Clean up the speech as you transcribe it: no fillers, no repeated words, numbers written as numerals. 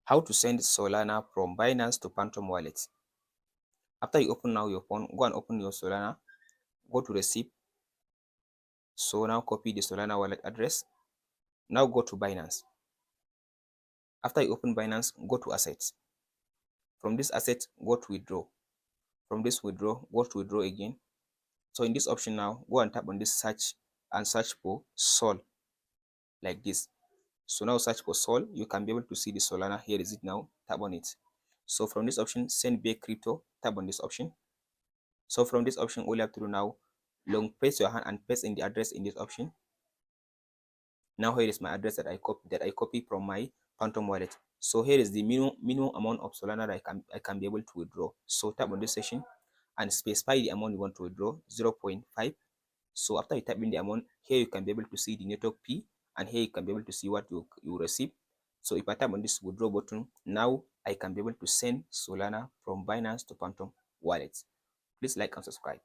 How to send Solana from Binance to Phantom Wallet. After you open now your phone, go and open your Solana, go to receipt. So now copy the Solana wallet address. Now go to Binance. After you open Binance, go to assets. From this asset, go to withdraw. From this withdraw, go to withdraw again. So in this option now, go and tap on this search and search for Sol like this. So now search for Sol, you can be able to see the Solana. Here is it now, tap on it. So from this option, send back crypto, tap on this option. So from this option, all you have to do now, long press your hand and paste in the address in this option. Now here is my address that I copy from my Phantom wallet. So here is the minimum amount of Solana that I can be able to withdraw. So tap on this section and specify the amount you want to withdraw, 0.5. So after you type in the amount, here you can be able to see the network P, and here you can be able to see what you receive. So if I tap on this withdraw button, now I can be able to send Solana from Binance to Phantom Wallet. Please like and subscribe.